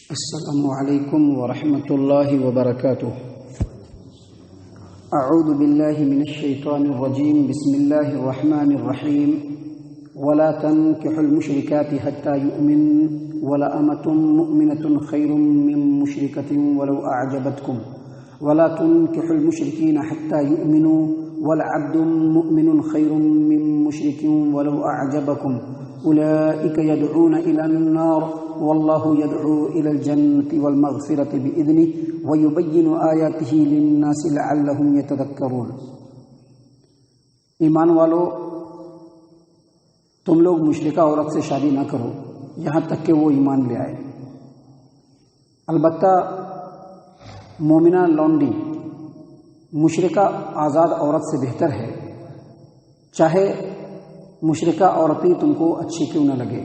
السلام علیکم ورحمۃ اللہ وبرکاتہ۔ اعوذ باللہ من الشیطان الرجیم، بسم اللہ الرحمن الرحیم۔ ولا تنكحوا المشركات حتى يؤمنن ولأمة مؤمنة خير من مشركة ولو أعجبتكم ولا تنكحوا المشركين حتى يؤمنوا ولعبد مؤمن خير من مشرك ولو أعجبكم أولئك يدعون إلى النار والله يدعو إلى الجنة والمغفرة بإذنه ويبين آياته للناس لعلهم يتذكرون۔ ایمان والو، تم لوگ مشرکہ عورت سے شادی نہ کرو یہاں تک کہ وہ ایمان لے آئے۔ البتہ مومنہ لونڈی مشرکہ آزاد عورت سے بہتر ہے، چاہے مشرکہ عورتیں تم کو اچھی کیوں نہ لگے۔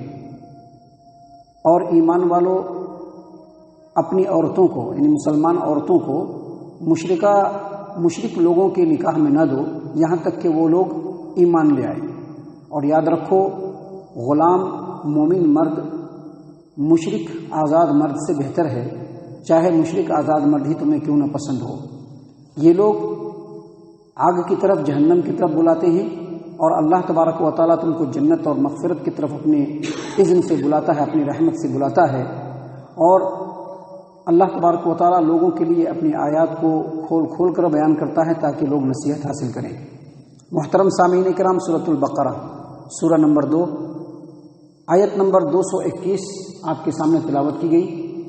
اور ایمان والو، اپنی عورتوں کو یعنی مسلمان عورتوں کو مشرک لوگوں کے نکاح میں نہ دو یہاں تک کہ وہ لوگ ایمان لے آئے۔ اور یاد رکھو، غلام مومن مرد مشرک آزاد مرد سے بہتر ہے، چاہے مشرک آزاد مرد ہی تمہیں کیوں نہ پسند ہو۔ یہ لوگ آگ کی طرف، جہنم کی طرف بلاتے ہیں، اور اللہ تبارک و تعالیٰ تم کو جنت اور مغفرت کی طرف اپنے اذن سے بلاتا ہے، اپنی رحمت سے بلاتا ہے۔ اور اللہ تبارک و تعالیٰ لوگوں کے لیے اپنی آیات کو کھول کر بیان کرتا ہے تاکہ لوگ نصیحت حاصل کریں۔ محترم سامعین کرام، سورۃ البقرہ سورہ نمبر 2 آیت نمبر 221 آپ کے سامنے تلاوت کی گئی،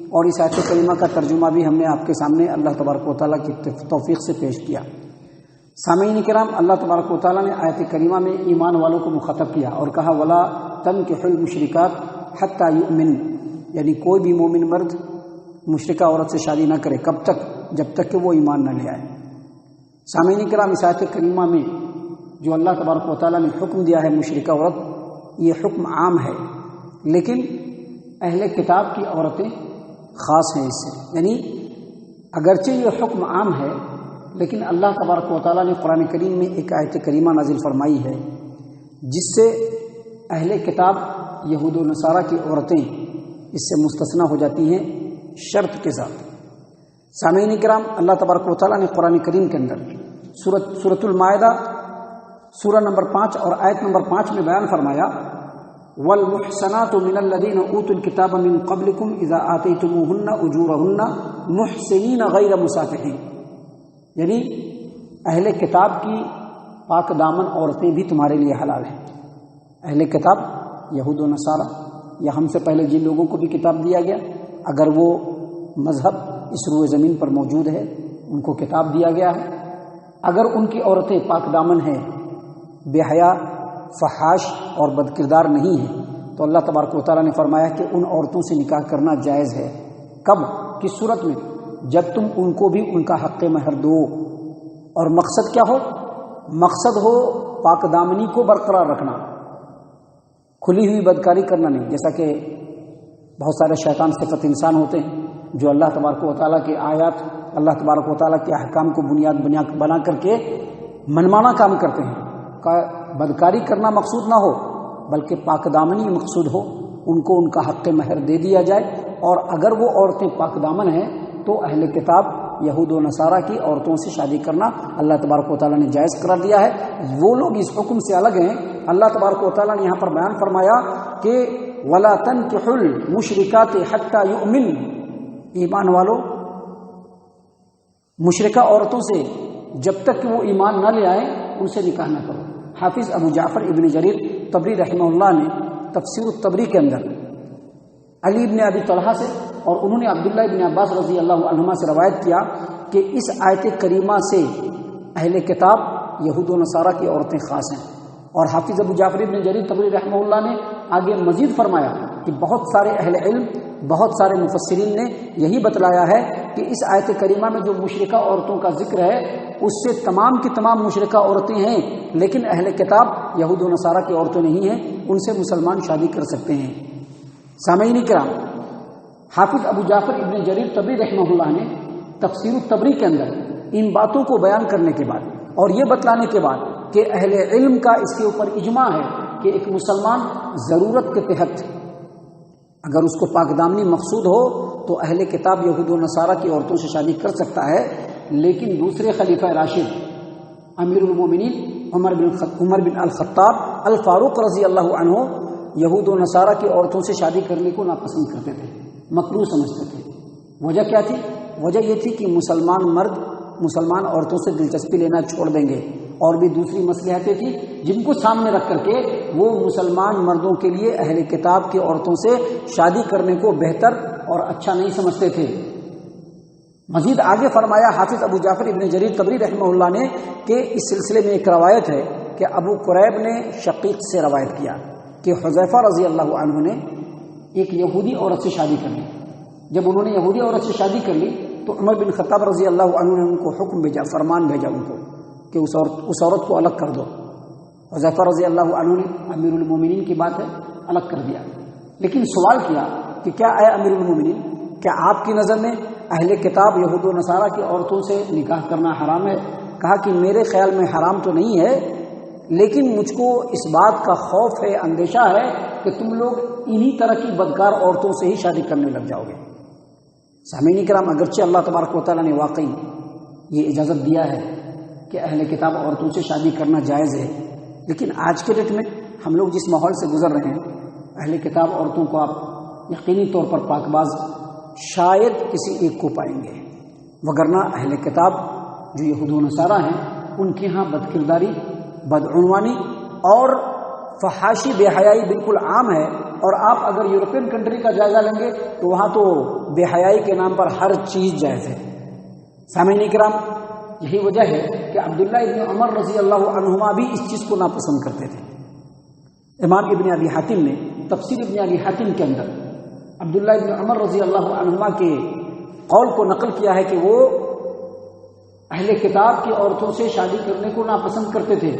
اور اس آیت کریمہ کا ترجمہ بھی ہم نے آپ کے سامنے اللہ تبارک و تعالیٰ کی توفیق سے پیش کیا۔ سامعین کرام، اللہ تبارک و تعالیٰ نے آیت کریمہ میں ایمان والوں کو مخاطب کیا اور کہا ولا تنکحوا المشرکات حتی یؤمن، یعنی کوئی بھی مومن مرد مشرکہ عورت سے شادی نہ کرے۔ کب تک؟ جب تک کہ وہ ایمان نہ لے آئے۔ سامعین کرام، اس آیت کریمہ میں جو اللہ تبارک و تعالیٰ نے حکم دیا ہے مشرکہ عورت، یہ حکم عام ہے، لیکن اہل کتاب کی عورتیں خاص ہیں اس سے۔ یعنی اگرچہ یہ حکم عام ہے، لیکن اللہ تبارک و تعالیٰ نے قرآن کریم میں ایک آیت کریمہ نازل فرمائی ہے جس سے اہل کتاب یہود و نصارہ کی عورتیں اس سے مستثنیٰ ہو جاتی ہیں شرط کے ساتھ۔ سامعین کرام، اللہ تبارک و تعالیٰ نے قرآن کریم کے اندر سورۃ المائدہ سورہ نمبر 5 اور آیت نمبر 5 میں بیان فرمایا والمحصنات من الذين اوتوا الكتاب من قبلكم اذا آتيتموهن اجورهن محسنين غیر مسافحين، یعنی اہل کتاب کی پاک دامن عورتیں بھی تمہارے لیے حلال ہیں۔ اہل کتاب یہود و نصارہ، یا ہم سے پہلے جن لوگوں کو بھی کتاب دیا گیا، اگر وہ مذہب اس روئے زمین پر موجود ہے، ان کو کتاب دیا گیا ہے، اگر ان کی عورتیں پاک دامن ہیں، بے حیا، فحاش اور بد کردار نہیں ہیں، تو اللہ تبارک و تعالیٰ نے فرمایا کہ ان عورتوں سے نکاح کرنا جائز ہے۔ کب؟ کس صورت میں؟ جب تم ان کو بھی ان کا حق مہر دو۔ اور مقصد کیا ہو؟ مقصد ہو پاک دامنی کو برقرار رکھنا، کھلی ہوئی بدکاری کرنا نہیں۔ جیسا کہ بہت سارے شیطان صفت انسان ہوتے ہیں جو اللہ تبارک و تعالیٰ کے آیات، اللہ تبارک و تعالیٰ کے احکام کو بنیاد بنا کر کے منمانا کام کرتے ہیں۔ بدکاری کرنا مقصود نہ ہو بلکہ پاک دامنی مقصود ہو، ان کو ان کا حق مہر دے دیا جائے۔ اور اگر وہ عورتیں پاک دامن ہیں تو اہل کتاب یہود و نصارہ کی عورتوں سے شادی کرنا اللہ تبارک و تعالیٰ نے جائز قرار دیا ہے۔ وہ لوگ اس حکم سے الگ ہیں۔ اللہ تبارک و تعالیٰ نے یہاں پر بیان فرمایا کہ ولا تنکحوا المشرکات حتی یؤمن، ایمان والو مشرکہ عورتوں سے جب تک کہ وہ ایمان نہ لے آئیں ان سے نکاح نہ کرو۔ حافظ ابو جعفر ابن جریر طبری رحمہ اللہ نے تفسیر الطبری کے اندر علی ابن ابی طلحہ سے اور انہوں نے عبداللہ ابن عباس رضی اللہ عنہما سے روایت کیا کہ اس آیت کریمہ سے اہل کتاب یہود و نصارہ کی عورتیں خاص ہیں۔ اور حافظ ابو جعفر ابن جریر طبری رحمہ اللہ نے آگے مزید فرمایا کہ بہت سارے اہل علم، بہت سارے مفسرین نے یہی بتلایا ہے کہ اس آیت کریمہ میں جو مشرکہ عورتوں کا ذکر ہے اس سے تمام کی تمام مشرکہ عورتیں ہیں، لیکن اہل کتاب یہود و نصارہ کی عورتیں نہیں ہیں، ان سے مسلمان شادی کر سکتے ہیں۔ سامعین کرام، حافظ ابو جعفر ابن جریر طبری رحمہ اللہ نے تفسیر الطبری کے اندر ان باتوں کو بیان کرنے کے بعد اور یہ بتلانے کے بعد کہ اہل علم کا اس کے اوپر اجماع ہے کہ ایک مسلمان ضرورت کے تحت اگر اس کو پاک دامنی مقصود ہو تو اہل کتاب یہود و نصارہ کی عورتوں سے شادی کر سکتا ہے، لیکن دوسرے خلیفہ راشد امیر المومنین عمر بن الخطاب الفاروق رضی اللہ عنہ یہود و نصارہ کی عورتوں سے شادی کرنے کو ناپسند کرتے تھے، مکروہ سمجھتے تھے۔ وجہ کیا تھی؟ وجہ یہ تھی کہ مسلمان مرد مسلمان عورتوں سے دلچسپی لینا چھوڑ دیں گے، اور بھی دوسری مصلحتیں تھیں جن کو سامنے رکھ کر کے وہ مسلمان مردوں کے لیے اہل کتاب کی عورتوں سے شادی کرنے کو بہتر اور اچھا نہیں سمجھتے تھے۔ مزید آگے فرمایا حافظ ابو جعفر ابن جریر طبری رحمہ اللہ نے کہ اس سلسلے میں ایک روایت ہے کہ ابو قریب نے شقیق سے روایت کیا کہ حذیفہ رضی اللہ عنہ نے ایک یہودی عورت سے شادی کر لی۔ جب انہوں نے یہودی عورت سے شادی کر لی تو عمر بن خطاب رضی اللہ عنہ نے ان کو حکم بھیجا، فرمان بھیجا ان کو کہ اس عورت کو الگ کر دو۔ حذیفہ رضی اللہ عنہ نے امیر المومنین کی بات ہے الگ کر دیا، لیکن سوال کیا کہ کیا اے امیر المومنین، کیا آپ کی نظر میں اہل کتاب یہود و نصارہ کی عورتوں سے نکاح کرنا حرام ہے؟ کہا کہ میرے خیال میں حرام تو نہیں ہے، لیکن مجھ کو اس بات کا خوف ہے، اندیشہ ہے کہ تم لوگ انہی طرح کی بدکار عورتوں سے ہی شادی کرنے لگ جاؤ گے۔ سامعین کرام، اگرچہ اللہ تبارک و تعالیٰ نے واقعی یہ اجازت دیا ہے کہ اہل کتاب عورتوں سے شادی کرنا جائز ہے، لیکن آج کے ڈیٹ میں ہم لوگ جس ماحول سے گزر رہے ہیں، اہل کتاب عورتوں کو آپ یقینی طور پر پاک باز شاید کسی ایک کو پائیں گے، وگرنہ اہل کتاب جو یہود و نصارہ ہیں ان کے ہاں بد کرداری، بدعنوانی اور فحاشی بے حیائی بالکل عام ہے، اور آپ اگر یورپین کنٹری کا جائزہ لیں گے تو وہاں تو بے حیائی کے نام پر ہر چیز جائز ہے۔ سامعین کرام، یہی وجہ ہے کہ عبداللہ ابن عمر رضی اللہ عنہما بھی اس چیز کو ناپسند کرتے تھے۔ امام ابن ابی حاتم نے تفسیر ابن ابی حاتم کے اندر عبداللہ ابن عمر رضی اللہ عنہما کے قول کو نقل کیا ہے کہ وہ اہل کتاب کی عورتوں سے شادی کرنے کو ناپسند کرتے تھے،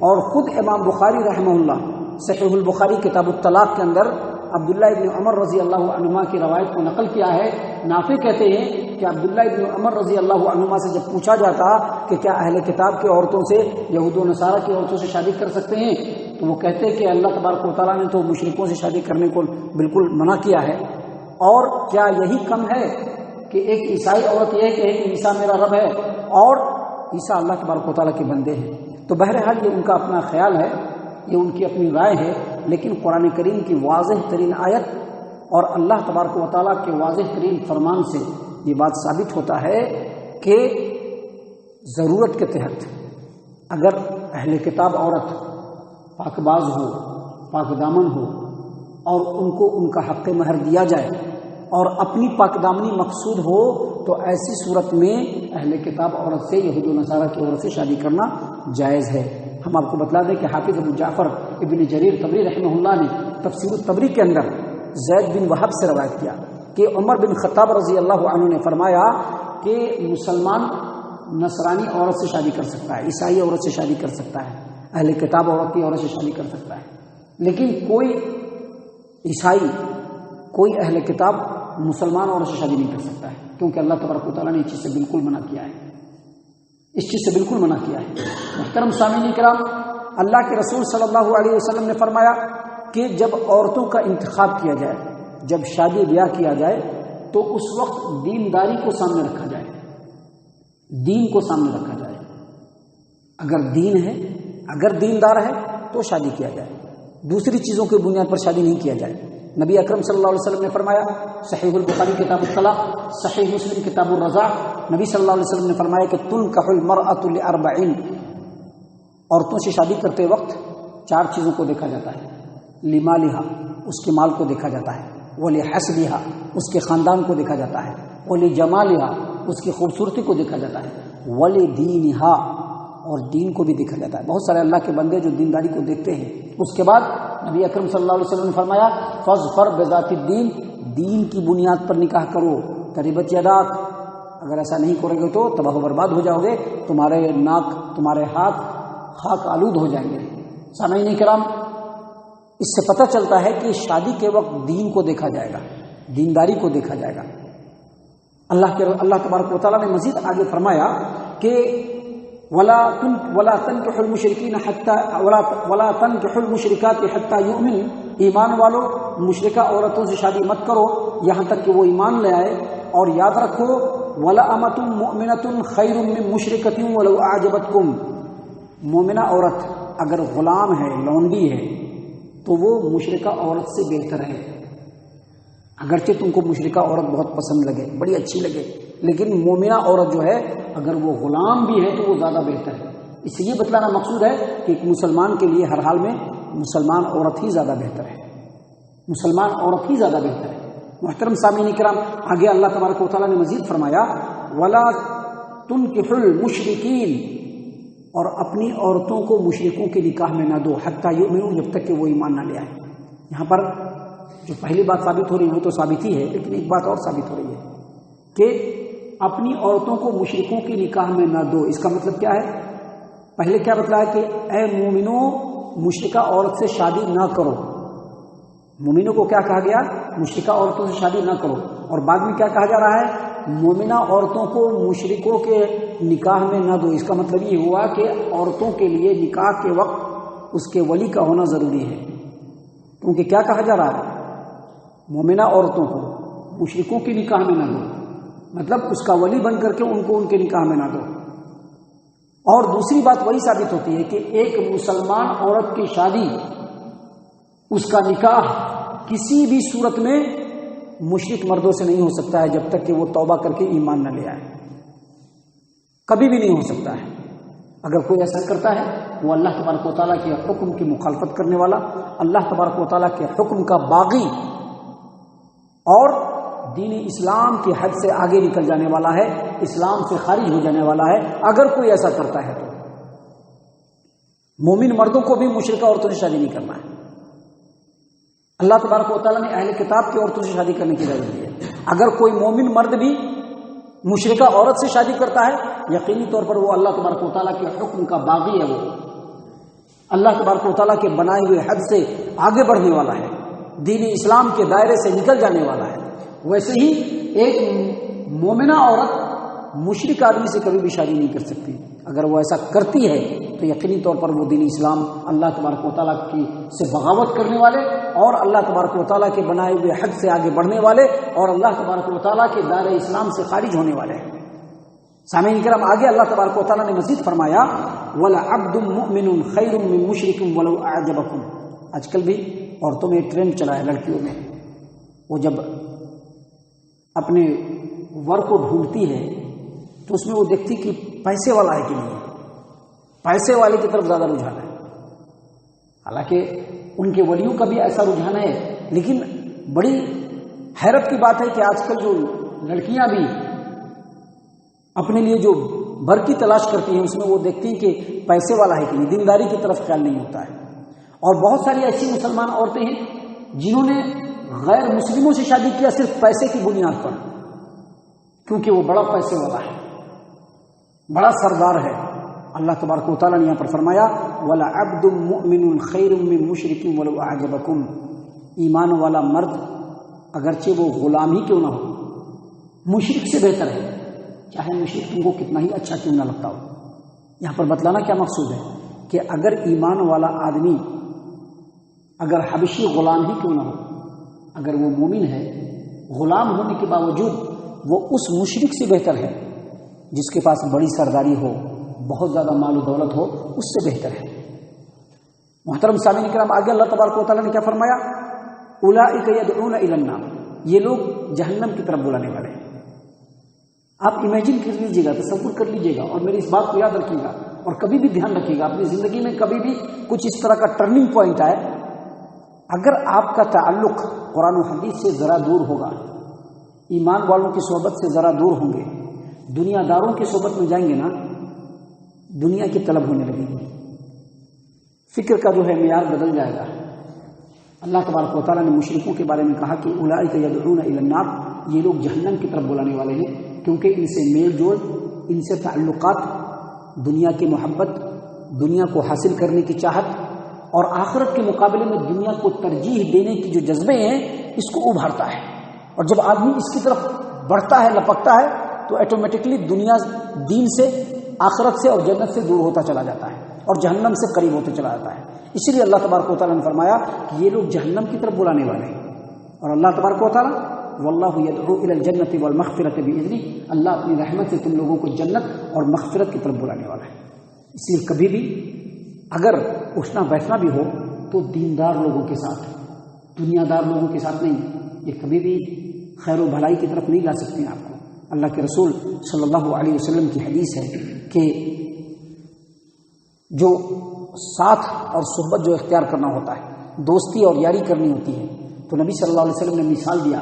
اور خود امام بخاری رحمہ اللہ صحیح البخاری کتاب الطلاق کے اندر عبداللہ ابن عمر رضی اللہ عنہما کی روایت کو نقل کیا ہے۔ نافع کہتے ہیں کہ عبداللہ ابن عمر رضی اللہ عنہما سے جب پوچھا جاتا کہ کیا اہل کتاب کی عورتوں سے یہود و نصارہ کی عورتوں سے شادی کر سکتے ہیں، تو وہ کہتے کہ اللہ تبارک و تعالیٰ نے تو مشرکوں سے شادی کرنے کو بالکل منع کیا ہے، اور کیا یہی کم ہے کہ ایک عیسائی عورت یہ کہے کہ عیسیٰ میرا رب ہے اور عیسیٰ اللہ تبارک و تعالیٰ کے بندے ہیں۔ تو بہرحال یہ ان کا اپنا خیال ہے، یہ ان کی اپنی رائے ہے، لیکن قرآن کریم کی واضح ترین آیت اور اللہ تبارک و تعالیٰ کے واضح ترین فرمان سے یہ بات ثابت ہوتا ہے کہ ضرورت کے تحت اگر اہل کتاب عورت پاک باز ہو، پاک دامن ہو، اور ان کو ان کا حق مہر دیا جائے اور اپنی پاک دامنی مقصود ہو، تو ایسی صورت میں اہل کتاب عورت سے یہود و نصارہ کی عورت سے شادی کرنا جائز ہے۔ ہم آپ کو بتلا دیں کہ حافظ ابو جعفر ابن جریر طبری رحمہ اللہ نے تفسیر الطبری کے اندر زید بن وہب سے روایت کیا کہ عمر بن خطاب رضی اللہ عنہ نے فرمایا کہ مسلمان نصرانی عورت سے شادی کر سکتا ہے، عیسائی عورت سے شادی کر سکتا ہے، اہل کتاب عورت کی عورت سے شادی کر سکتا ہے، لیکن کوئی عیسائی، کوئی اہل کتاب مسلمان عورت سے شادی نہیں کر سکتا ہے، کیونکہ اللہ تبارک و تعالیٰ نے اس چیز سے بالکل منع کیا ہے، اس چیز سے بالکل منع کیا ہے۔ محترم سامعین کرام، اللہ کے رسول صلی اللہ علیہ وسلم نے فرمایا کہ جب عورتوں کا انتخاب کیا جائے، جب شادی بیاہ کیا جائے، تو اس وقت دینداری کو سامنے رکھا جائے، دین کو سامنے رکھا جائے۔ اگر دین ہے، اگر دیندار ہے تو شادی کیا جائے، دوسری چیزوں کی بنیاد پر شادی نہیں کیا جائے۔ نبی اکرم صلی اللہ علیہ وسلم نے فرمایا، صحیح البخاری کتاب الطلاق، صحیح مسلم کتاب الرضاع، نبی صلی اللہ علیہ وسلم نے فرمایا کہ تنکح المرأة لأربعین، عورتوں سے شادی کرتے وقت 4 چیزوں کو دیکھا جاتا ہے۔ لمالہا، اس کے مال کو دیکھا جاتا ہے، ولحسبہا، اس کے خاندان کو دیکھا جاتا ہے، ولجمالہا، اس کی خوبصورتی کو دیکھا جاتا ہے، ولدینہا، اور دین کو بھی دیکھا جاتا ہے۔ بہت سارے اللہ کے بندے جو دینداری کو دیکھتے ہیں۔ اس کے بعد نبی اکرم صلی اللہ علیہ وسلم نے فرمایا فاظفر بذات الدین، دین کی بنیاد پر نکاح کرو، تربت یداک، اگر ایسا نہیں کرو گے تو تباہ و برباد ہو جاؤ گے، تمہارے ناک، تمہارے ہاتھ خاک آلود ہو جائیں گے۔ سامعین کرام، اس سے پتہ چلتا ہے کہ شادی کے وقت دین کو دیکھا جائے گا، دینداری کو دیکھا جائے گا۔ اللہ تبارک و تعالیٰ نے مزید آگے فرمایا کہ ولا تنكحوا المشركين ولا تنكحوا المشركات حتى يؤمنوا، ایمان والو مشرکہ عورتوں سے شادی مت کرو یہاں تک کہ وہ ایمان لے آئے. اور یاد رکھو وَلَأَمَةٌ مُؤْمِنَةٌ خَيْرٌ مِّن مُشْرِكَةٍ وَلَوْ أَعْجَبَتْكُمْ. مومنہ عورت اگر غلام ہے، لونڈی ہے، تو وہ مشرکہ عورت سے بہتر ہے. اگرچہ تم کو مشرکہ عورت بہت پسند لگے، بڑی اچھی لگے، لیکن مومنہ عورت جو ہے اگر وہ غلام بھی ہے تو وہ زیادہ بہتر ہے. اس لیے بتلانا مقصود ہے کہ ایک مسلمان کے لیے ہر حال میں مسلمان عورت ہی زیادہ بہتر ہے، مسلمان عورت ہی زیادہ بہتر ہے. محترم سامعین کرام، آگے اللہ تبارک و تعالیٰ نے مزید فرمایا وَلَا تُنْكِحُوا الْمُشْرِكِينَ، اور اپنی عورتوں کو مشرکوں کے نکاح میں نہ دو حتیٰ یؤمنوا، جب تک کہ وہ ایمان نہ لے آئے. یہاں پر جو پہلی بات ثابت ہو رہی ہے وہ تو ثابت ہی ہے، لیکن ایک بات اور ثابت ہو رہی ہے کہ اپنی عورتوں کو مشرکوں کے نکاح میں نہ دو. اس کا مطلب کیا ہے؟ پہلے کیا بتلایا کہ اے مومنوں مشرکہ عورت سے شادی نہ کرو. مومنوں کو کیا کہا گیا؟ مشرکہ عورتوں سے شادی نہ کرو. اور بعد میں کیا کہا جا رہا ہے؟ مومنہ عورتوں کو مشرکوں کے نکاح میں نہ دو. اس کا مطلب یہ ہوا کہ عورتوں کے لیے نکاح کے وقت اس کے ولی کا ہونا ضروری ہے. کیونکہ کیا کہا جا رہا ہے؟ مومنہ عورتوں کو مشرکوں کے نکاح میں نہ دو، مطلب اس کا ولی بن کر کے ان کو ان کے نکاح میں نہ دو. اور دوسری بات وہی ثابت ہوتی ہے کہ ایک مسلمان عورت کی شادی، اس کا نکاح کسی بھی صورت میں مشرک مردوں سے نہیں ہو سکتا ہے جب تک کہ وہ توبہ کر کے ایمان نہ لے آئے. کبھی بھی نہیں ہو سکتا ہے. اگر کوئی ایسا کرتا ہے وہ اللہ تبارک و تعالیٰ کے حکم کی مخالفت کرنے والا، اللہ تبارک و تعالیٰ کے حکم کا باغی اور دین اسلام کی حد سے آگے نکل جانے والا ہے، اسلام سے خارج ہو جانے والا ہے اگر کوئی ایسا کرتا ہے. تو مومن مردوں کو بھی مشرکہ عورتوں سے شادی نہیں کرنا ہے. اللہ تبارک و تعالیٰ نے اہل کتاب کی عورتوں سے شادی کرنے کی اجازت دی ہے. اگر کوئی مومن مرد بھی مشرکہ عورت سے شادی کرتا ہے یقینی طور پر وہ اللہ تبارک و تعالیٰ کے حکم کا باغی ہے، وہ اللہ تبارک و تعالیٰ کے بنائے ہوئے حد سے آگے بڑھنے والا ہے، دین اسلام کے دائرے سے نکل جانے والا ہے. ویسے ہی ایک مومنہ عورت مشرک آدمی سے کبھی بھی شادی نہیں کر سکتی. اگر وہ ایسا کرتی ہے تو یقینی طور پر وہ دین اسلام، اللہ تبارک و تعالیٰ کی سے بغاوت کرنے والے اور اللہ تبارک و تعالیٰ کے بنائے ہوئے حد سے آگے بڑھنے والے اور اللہ تبارک و تعالیٰ کے دائرہ اسلام سے خارج ہونے والے ہیں. سامعین کرام، آگے اللہ تبارک و تعالیٰ نے مزید فرمایا وَلَعَبْدٌ مُؤْمِنٌ خَيْرٌ مِّن مُشْرِكٍ وَلَوْ أَعْجَبَكُمْ. آج کل بھی عورتوں میں ایک ٹرینڈ چلا ہے لڑکیوں میں، وہ جب اپنے ور کو ڈھونڈتی ہے تو اس میں وہ دیکھتی کہ پیسے والا ہے کہ نہیں، پیسے والے کی طرف زیادہ رجحان ہے. حالانکہ ان کے ولیوں کا بھی ایسا رجحان ہے، لیکن بڑی حیرت کی بات ہے کہ آج کل جو لڑکیاں بھی اپنے لیے جو بر کی تلاش کرتی ہیں اس میں وہ دیکھتی ہیں کہ پیسے والا ہے کہ نہیں، دینداری کی طرف خیال نہیں ہوتا ہے. اور بہت ساری ایسی مسلمان عورتیں ہیں جنہوں نے غیر مسلموں سے شادی کیا صرف پیسے کی بنیاد پر، کیونکہ وہ بڑا پیسے والا ہے، بڑا سردار ہے. اللہ تبارک و تعالیٰ نے یہاں پر فرمایا وَلَعَبْدٌ مُؤْمِنٌ خَيْرٌ مِّن مُشْرِكٍ وَلَوْ أَعْجَبَكُمْ. ایمان والا مرد اگرچہ وہ غلام ہی کیوں نہ ہو مشرک سے بہتر ہے، چاہے مشرک تم کو کتنا ہی اچھا کیوں نہ لگتا ہو. یہاں پر بتلانا کیا مقصود ہے کہ اگر ایمان والا آدمی اگر حبشی غلام ہی کیوں نہ ہو، اگر وہ مومن ہے غلام ہونے کے باوجود وہ اس مشرک سے بہتر ہے جس کے پاس بڑی سرداری ہو، بہت زیادہ مال و دولت ہو، اس سے بہتر ہے. محترم سامعین کرام، آگے اللہ تبارک و تعالیٰ نے کیا فرمایا اولئک یدعون الی النار. یہ لوگ جہنم کی طرف بلانے والے ہیں. آپ امیجن کر لیجیے گا، تصور کر لیجیے گا اور میری اس بات کو یاد رکھیے گا اور کبھی بھی دھیان رکھیے گا اپنی زندگی میں کبھی بھی کچھ اس طرح کا ٹرننگ پوائنٹ آئے، اگر آپ کا تعلق قرآن و حدیث سے ذرا دور ہوگا، ایمان والوں کی صحبت سے ذرا دور ہوں گے، دنیا داروں کی صحبت میں جائیں گے نا، دنیا کی طلب ہونے لگے گی، فکر کا جو ہے معیار بدل جائے گا. اللہ تبارک و تعالیٰ نے مشرکوں کے بارے میں کہا کہ اولئک یدعون الی النار، یہ لوگ جہنم کی طرف بلانے والے ہیں، کیونکہ ان سے میل جول، ان سے تعلقات، دنیا کی محبت، دنیا کو حاصل کرنے کی چاہت اور آخرت کے مقابلے میں دنیا کو ترجیح دینے کی جو جذبے ہیں اس کو ابھارتا ہے. اور جب آدمی اس کی طرف بڑھتا ہے، لپکتا ہے، تو ایٹومیٹکلی دنیا دین سے، آخرت سے اور جنت سے دور ہوتا چلا جاتا ہے اور جہنم سے قریب ہوتے چلا جاتا ہے. اسی لیے اللہ تبارک و تعالیٰ نے فرمایا کہ یہ لوگ جہنم کی طرف بلانے والے ہیں. اور اللہ تبارک و تعالیٰ واللہ یدعو الی الجنۃ والمغفرۃ باذنہ، اللہ اپنی رحمت سے تم لوگوں کو جنت اور مغفرت کی طرف بلانے والا ہے۔ اس لیے کبھی بھی اگر اٹھنا بیٹھنا بھی ہو تو دیندار لوگوں کے ساتھ، دنیا دار لوگوں کے ساتھ نہیں، یہ کبھی بھی خیر و بھلائی کی طرف نہیں لا سکتے ہیں آپ کو۔ اللہ کے رسول صلی اللہ علیہ وسلم کی حدیث ہے کہ جو ساتھ اور صحبت جو اختیار کرنا ہوتا ہے، دوستی اور یاری کرنی ہوتی ہے، تو نبی صلی اللہ علیہ وسلم نے مثال دیا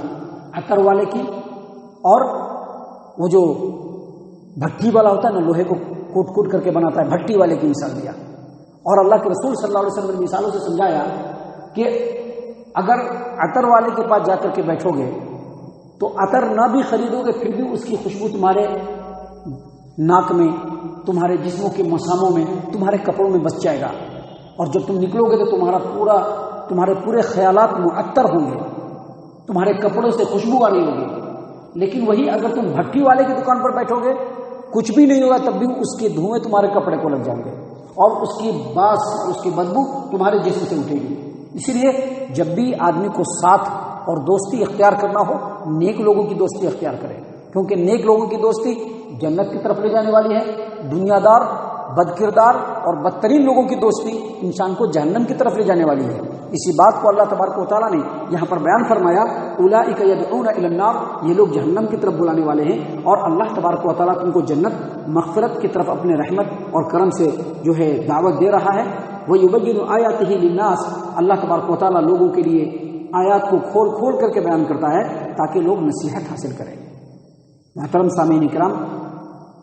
عطر والے کی، اور وہ جو بھٹی والا ہوتا ہے نا، لوہے کو کوٹ کوٹ کر کے بناتا ہے، بھٹی والے کی مثال دیا۔ اور اللہ کے رسول صلی اللہ علیہ وسلم نے مثالوں سے سمجھایا کہ اگر عطر والے کے پاس جا کر کے بیٹھو گے تو عطر نہ بھی خریدو گے پھر بھی اس کی خوشبو تمہارے ناک میں، تمہارے جسموں کے مساموں میں، تمہارے کپڑوں میں بس جائے گا، اور جب تم نکلو گے تو تمہارے پورے خیالات معطر ہوں گے، تمہارے کپڑوں سے خوشبو آ رہی ہوگی۔ لیکن وہی اگر تم بھٹی والے کی دکان پر بیٹھو گے، کچھ بھی نہیں ہوگا، تب بھی اس کے دھوئیں تمہارے کپڑے کو لگ جائیں گے، اور اس کی باس، اس کی بدبو تمہارے جسم سے اٹھے گی۔ اسی لیے جب بھی آدمی کو ساتھ اور دوستی اختیار کرنا ہو، نیک لوگوں کی دوستی اختیار کرے، کیونکہ نیک لوگوں کی دوستی جنت کی طرف لے جانے والی ہے۔ دنیا دار، بد کردار اور بدترین لوگوں کی دوستی انسان کو جہنم کی طرف لے جانے والی ہے۔ اسی بات کو اللہ تبارک و تعالیٰ نے یہاں پر بیان فرمایا، اولئک یدعون الی النار، یہ لوگ جہنم کی طرف بلانے والے ہیں، اور اللہ تبارک و تعالیٰ ان کو جنت، مغفرت کی طرف اپنے رحمت اور کرم سے جو ہے دعوت دے رہا ہے۔ وَيُبَيِّنُ آیاتہ للناس، اللہ تبارک و تعالیٰ لوگوں کے لیے آیات کو کھول کھول کر کے بیان کرتا ہے تاکہ لوگ نصیحت حاصل کریں۔ محترم سامعین کرام،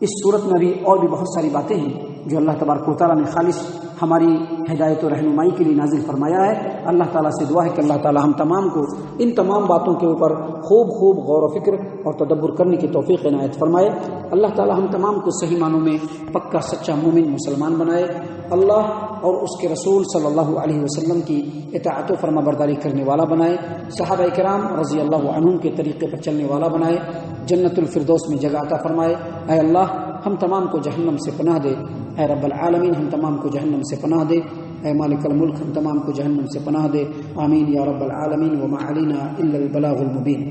اس صورت میں بھی اور بھی بہت ساری باتیں ہیں جو اللہ تبارک و تعالیٰ نے خالص ہماری ہدایت و رہنمائی کے لیے نازل فرمایا ہے۔ اللہ تعالیٰ سے دعا ہے کہ اللہ تعالیٰ ہم تمام کو ان تمام باتوں کے اوپر خوب غور و فکر اور تدبر کرنے کی توفیق عنایت فرمائے۔ اللہ تعالیٰ ہم تمام کو صحیح معنوں میں پکا سچا مومن مسلمان بنائے۔ اللہ اور اس کے رسول صلی اللہ علیہ وسلم کی اطاعت و فرما برداری کرنے والا بنائے، صحابہ کرام رضی اللہ عنہم کے طریقے پر چلنے والا بنائے، جنت الفردوس میں جگہ عطا فرمائے۔ اے اللہ ہم تمام کو جہنم سے پناہ دے، اے رب العالمین ہم تمام کو جہنم سے پناہ دے، اے مالک الملک ہم تمام کو جہنم سے پناہ دے، آمین یا رب العالمین۔ وما علینا الا البلاغ المبین۔